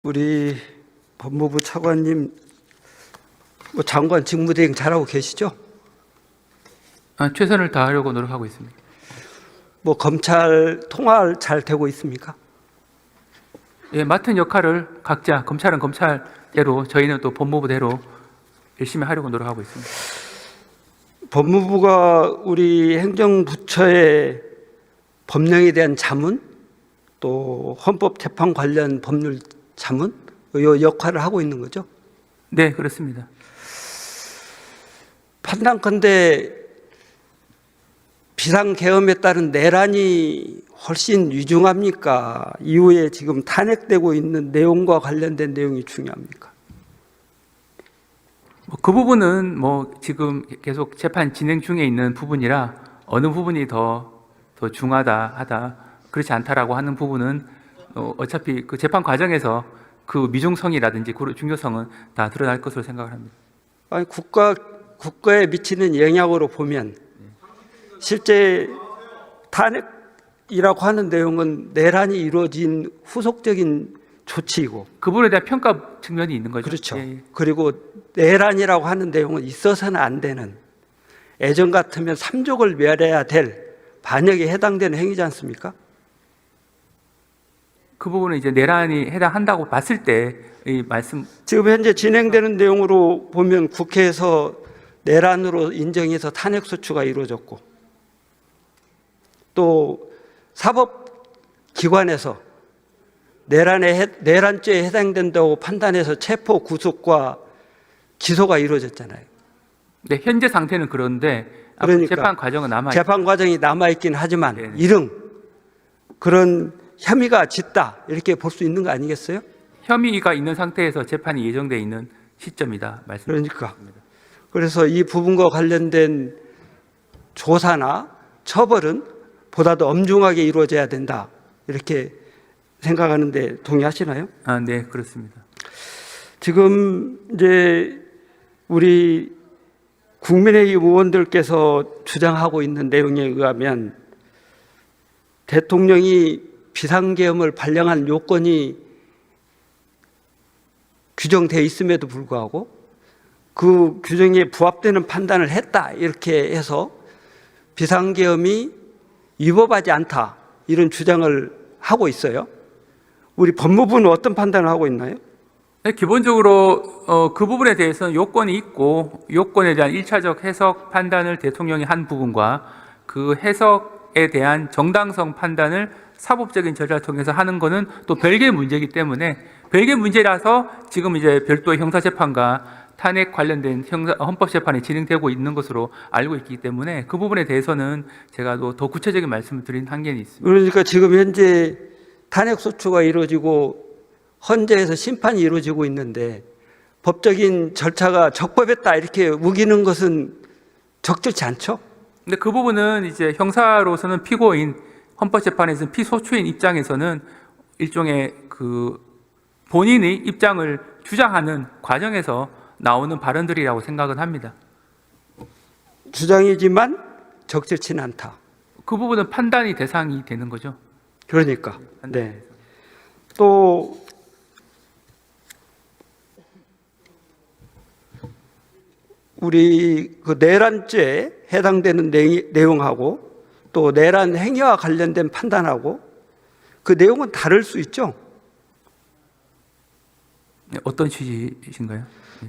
우리 법무부 차관님 장관 직무대행 잘하고 계시죠? 최선을 다하려고 노력하고 있습니다. 검찰 통할 잘 되고 있습니까? 예, 맡은 역할을 각자 검찰은 검찰대로 저희는 또 법무부대로 열심히 하려고 노력하고 있습니다. 법무부가 우리 행정부처의 법령에 대한 자문, 또 헌법재판 관련 법률 자문, 이 역할을 하고 있는 거죠? 네, 그렇습니다. 판단컨대 비상계엄에 따른 내란이 훨씬 위중합니까? 이후에 지금 탄핵되고 있는 내용과 관련된 내용이 중요합니까? 그 부분은 지금 계속 재판 진행 중에 있는 부분이라 어느 부분이 더 중하다 그렇지 않다라고 하는 부분은 어차피 그 재판 과정에서 그 미중성이라든지 그 중요성은 다 드러날 것으로 생각을 합니다. 아니, 국가에 미치는 영향으로 보면 실제 탄핵이라고 하는 내용은 내란이 이루어진 후속적인 조치이고, 그 부분에 대한 평가 측면이 있는 거죠. 그렇죠. 예. 그리고 내란이라고 하는 내용은 있어서는 안 되는, 예전 같으면 삼족을 멸해야 될 반역에 해당되는 행위지 않습니까? 그 부분은 이제 내란이 해당한다고 봤을 때 이 말씀. 지금 현재 진행되는 내용으로 보면 국회에서 내란으로 인정해서 탄핵소추가 이루어졌고, 또 사법기관에서 내란죄에 해당된다고 판단해서 체포 구속과 기소가 이루어졌잖아요. 네, 현재 상태는 그런데 그러니까 재판 과정은 남아 재판 과정이 남아있긴 하지만 네네. 이른 그런 혐의가 짙다 이렇게 볼 수 있는 거 아니겠어요? 혐의가 있는 상태에서 재판이 예정돼 있는 시점이다 말씀드립니다. 그러니까 그래서 이 부분과 관련된 조사나 처벌은 보다 더 엄중하게 이루어져야 된다 이렇게 생각하는데 동의하시나요? 네, 그렇습니다. 지금 이제 우리 국민의힘 의원들께서 주장하고 있는 내용에 의하면 대통령이 비상계엄을 발령한 요건이 규정되어 있음에도 불구하고 그 규정에 부합되는 판단을 했다 이렇게 해서 비상계엄이 위법하지 않다 이런 주장을 하고 있어요. 우리 법무부는 어떤 판단을 하고 있나요? 네, 기본적으로 그 부분에 대해서는 요건이 있고 요건에 대한 1차적 해석 판단을 대통령이 한 부분과 그 해석에 대한 정당성 판단을 사법적인 절차를 통해서 하는 것은 또 별개의 문제이기 때문에 별개 문제라서 지금 이제 별도의 형사재판과 탄핵 관련된 헌법재판이 진행되고 있는 것으로 알고 있기 때문에 그 부분에 대해서는 제가 더 구체적인 말씀을 드린 한계는 있습니다. 그러니까 지금 현재 탄핵소추가 이루어지고 헌재에서 심판이 이루어지고 있는데 법적인 절차가 적법했다 이렇게 우기는 것은 적절치 않죠? 근데 그 부분은 이제 형사로서는 피고인, 헌법재판에서는 피소추인 입장에서는 일종의 그 본인의 입장을 주장하는 과정에서 나오는 발언들이라고 생각은 합니다. 주장이지만 적절치는 않다. 그 부분은 판단이 대상이 되는 거죠. 그러니까. 네. 또 우리 그 내란죄에 해당되는 내용하고 또 내란 행위와 관련된 판단하고 그 내용은 다를 수 있죠. 네, 어떤 취지이신가요?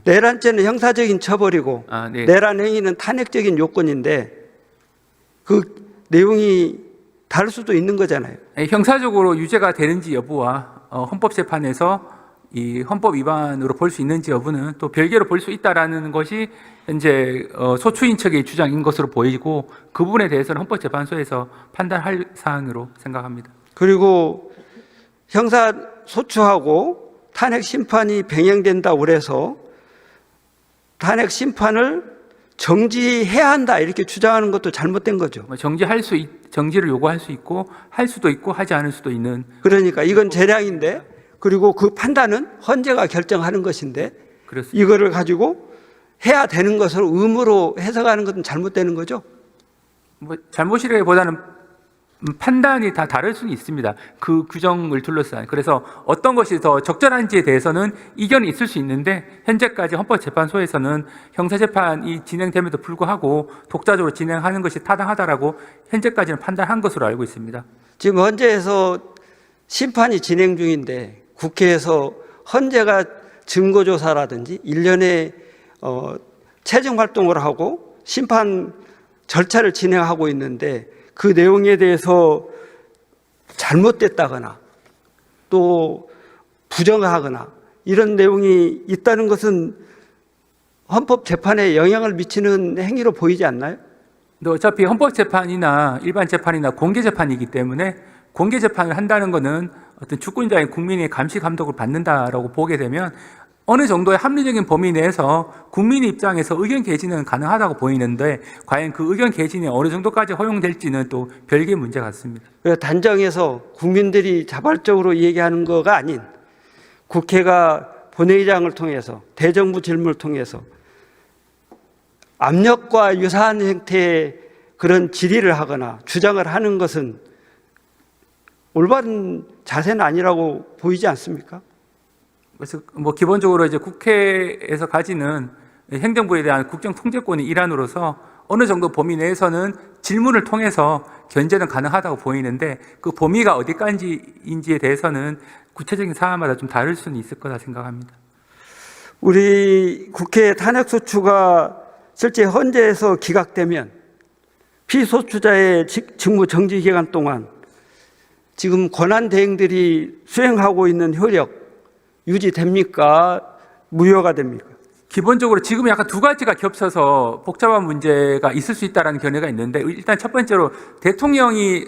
내란죄는 형사적인 처벌이고 네. 내란 행위는 탄핵적인 요건인데 그 내용이 다를 수도 있는 거잖아요. 형사적으로 유죄가 되는지 여부와 헌법재판에서 이 헌법 위반으로 볼 수 있는지 여부는 또 별개로 볼 수 있다라는 것이 현재 소추인 측의 주장인 것으로 보이고 그 부분에 대해서는 헌법재판소에서 판단할 사항으로 생각합니다. 그리고 형사 소추하고 탄핵 심판이 병행된다고 그래서 탄핵 심판을 정지해야 한다 이렇게 주장하는 것도 잘못된 거죠. 정지를 요구할 수 있고 할 수도 있고 하지 않을 수도 있는. 그러니까 이건 재량인데 그리고 그 판단은 헌재가 결정하는 것인데 그렇습니다. 이거를 가지고 해야 되는 것을 의무로 해석하는 것은 잘못되는 거죠. 잘못이라기보다는 판단이 다 다를 수는 있습니다. 그 규정을 둘러싼. 그래서 어떤 것이 더 적절한지에 대해서는 이견이 있을 수 있는데 현재까지 헌법재판소에서는 형사재판이 진행됨에도 불구하고 독자적으로 진행하는 것이 타당하다라고 현재까지는 판단한 것으로 알고 있습니다. 지금 헌재에서 심판이 진행 중인데 국회에서 헌재가 증거조사라든지 일련의 채증 활동을 하고 심판 절차를 진행하고 있는데 그 내용에 대해서 잘못됐다거나 또 부정하거나 이런 내용이 있다는 것은 헌법재판에 영향을 미치는 행위로 보이지 않나요? 근데 어차피 헌법재판이나 일반 재판이나 공개재판이기 때문에 공개재판을 한다는 것은 어떤 주권자인 국민의 감시 감독을 받는다라고 보게 되면 어느 정도의 합리적인 범위 내에서 국민의 입장에서 의견 개진은 가능하다고 보이는데 과연 그 의견 개진이 어느 정도까지 허용될지는 또 별개의 문제 같습니다. 단정해서 국민들이 자발적으로 얘기하는 거가 아닌 국회가 본회의장을 통해서 대정부 질문을 통해서 압력과 유사한 형태의 그런 질의를 하거나 주장을 하는 것은 올바른 자세는 아니라고 보이지 않습니까? 그래서 뭐 기본적으로 이제 국회에서 가지는 행정부에 대한 국정 통제권의 일환으로서 어느 정도 범위 내에서는 질문을 통해서 견제는 가능하다고 보이는데 그 범위가 어디까지인지에 대해서는 구체적인 사안마다 좀 다를 수는 있을 거다 생각합니다. 우리 국회 탄핵소추가 실제 헌재에서 기각되면 피소추자의 직무 정지 기간 동안 지금 권한대행들이 수행하고 있는 효력 유지됩니까? 무효가 됩니까? 기본적으로 지금 약간 두 가지가 겹쳐서 복잡한 문제가 있을 수 있다는 견해가 있는데 일단 첫 번째로 대통령이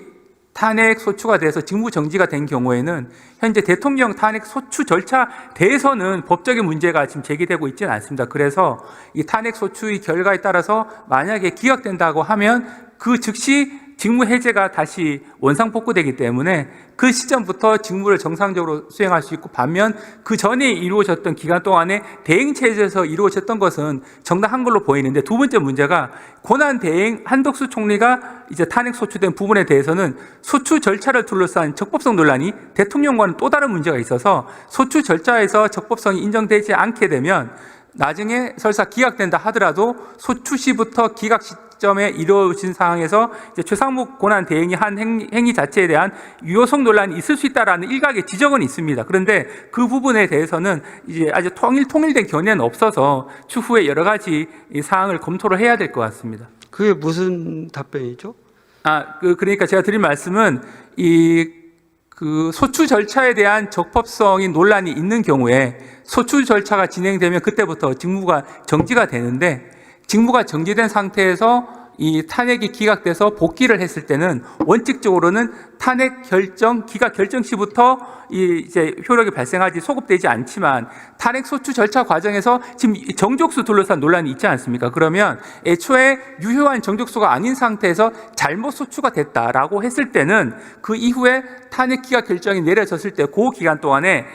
탄핵 소추가 돼서 직무 정지가 된 경우에는 현재 대통령 탄핵 소추 절차 대해서는 법적인 문제가 지금 제기되고 있지는 않습니다. 그래서 이 탄핵 소추의 결과에 따라서 만약에 기각된다고 하면 그 즉시 직무 해제가 다시 원상복구되기 때문에 그 시점부터 직무를 정상적으로 수행할 수 있고 반면 그 전에 이루어졌던 기간 동안에 대행체제에서 이루어졌던 것은 정당한 걸로 보이는데 두 번째 문제가 권한대행 한덕수 총리가 이제 탄핵 소추된 부분에 대해서는 소추 절차를 둘러싼 적법성 논란이 대통령과는 또 다른 문제가 있어서 소추 절차에서 적법성이 인정되지 않게 되면 나중에 설사 기각된다 하더라도 소추 시부터 기각 시점에 이루어진 상황에서 이제 최상목 권한 대행이 한 행위 자체에 대한 유효성 논란이 있을 수 있다라는 일각의 지적은 있습니다. 그런데 그 부분에 대해서는 이제 아주 통일된 견해는 없어서 추후에 여러 가지 사항을 검토를 해야 될 것 같습니다. 그게 무슨 답변이죠? 그러니까 제가 드린 말씀은 그 소추 절차에 대한 적법성이 논란이 있는 경우에 소추 절차가 진행되면 그때부터 직무가 정지가 되는데 직무가 정지된 상태에서 이 탄핵이 기각돼서 복귀를 했을 때는 원칙적으로는 탄핵 결정, 기각 결정 시부터 이제 효력이 발생하지 소급되지 않지만 탄핵 소추 절차 과정에서 지금 정족수 둘러싼 논란이 있지 않습니까? 그러면 애초에 유효한 정족수가 아닌 상태에서 잘못 소추가 됐다라고 했을 때는 그 이후에 탄핵 기각 결정이 내려졌을 때 그 기간 동안에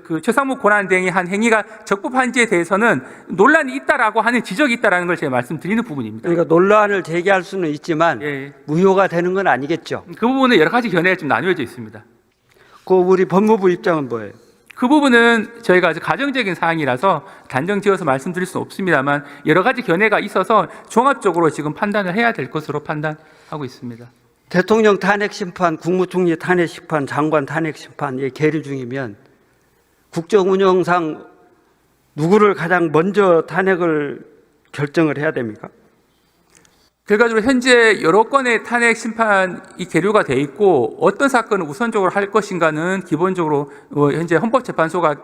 그 최상목 권한대행이 한 행위가 적법한지에 대해서는 논란이 있다라고 하는 지적이 있다라는 걸 제가 말씀드리는 부분입니다. 그러니까 논란을 제기할 수는 있지만 무효가 되는 건 아니겠죠. 그 부분은 여러 가지 견해가 좀 나뉘어져 있습니다. 그 우리 법무부 입장은 뭐예요? 그 부분은 저희가 아주 가정적인 사항이라서 단정 지어서 말씀드릴 수는 없습니다만 여러 가지 견해가 있어서 종합적으로 지금 판단을 해야 될 것으로 판단하고 있습니다. 대통령 탄핵 심판, 국무총리 탄핵 심판, 장관 탄핵 심판이 계류 중이면 국정 운영상 누구를 가장 먼저 탄핵을 결정을 해야 됩니까? 결과적으로 현재 여러 건의 탄핵 심판이 계류가 돼 있고 어떤 사건을 우선적으로 할 것인가는 기본적으로 현재 헌법재판소가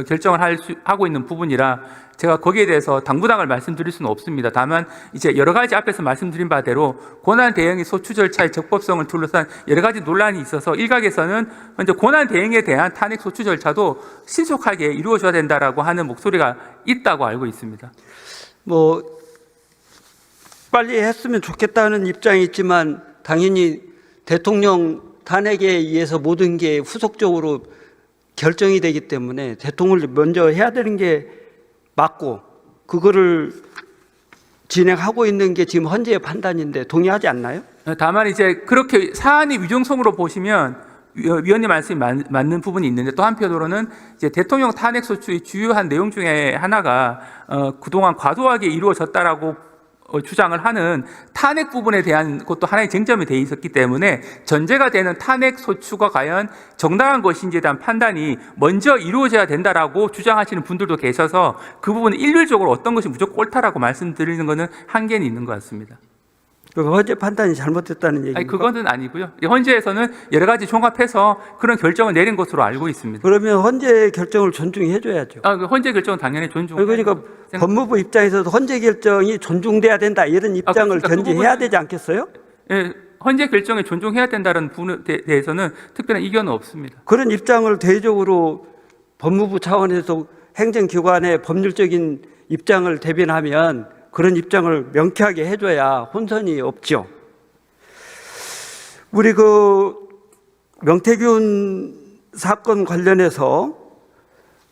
결정을 하고 있는 부분이라 제가 거기에 대해서 당부당을 말씀드릴 수는 없습니다. 다만 이제 여러 가지 앞에서 말씀드린 바대로 권한 대행의 소추 절차의 적법성을 둘러싼 여러 가지 논란이 있어서 일각에서는 먼저 권한 대행에 대한 탄핵 소추 절차도 신속하게 이루어져야 된다라고 하는 목소리가 있다고 알고 있습니다. 뭐 빨리 했으면 좋겠다는 입장이 있지만 당연히 대통령 탄핵에 의해서 모든 게 후속적으로 결정이 되기 때문에 대통령을 먼저 해야 되는 게 맞고 그거를 진행하고 있는 게 지금 헌재의 판단인데 동의하지 않나요? 다만 이제 그렇게 사안이 위중성으로 보시면 위원님 말씀이 맞는 부분이 있는데, 또 한편으로는 이제 대통령 탄핵 소추의 주요한 내용 중에 하나가 그동안 과도하게 이루어졌다라고 주장을 하는 탄핵 부분에 대한 것도 하나의 쟁점이 돼 있었기 때문에, 전제가 되는 탄핵 소추가 과연 정당한 것인지에 대한 판단이 먼저 이루어져야 된다라고 주장하시는 분들도 계셔서, 그 부분은 일률적으로 어떤 것이 무조건 옳다라고 말씀드리는 것은 한계는 있는 것 같습니다. 헌재 판단이 잘못됐다는 얘기입니까? 아니, 그거는 아니고요. 헌재에서는 여러 가지 종합해서 그런 결정을 내린 것으로 알고 있습니다. 그러면 헌재 결정을 존중해줘야죠. 그 헌재 결정은 당연히 존중. 그러니까 법무부 입장에서도 헌재 결정이 존중돼야 된다 이런 입장을 그러니까 그 견지해야 되지 않겠어요? 예, 헌재 결정에 존중해야 된다는 부분에 대해서는 특별한 이견은 없습니다. 그런 입장을 대외적으로 법무부 차원에서 행정기관의 법률적인 입장을 대변하면 그런 입장을 명쾌하게 해줘야 혼선이 없죠. 우리 그 명태균 사건 관련해서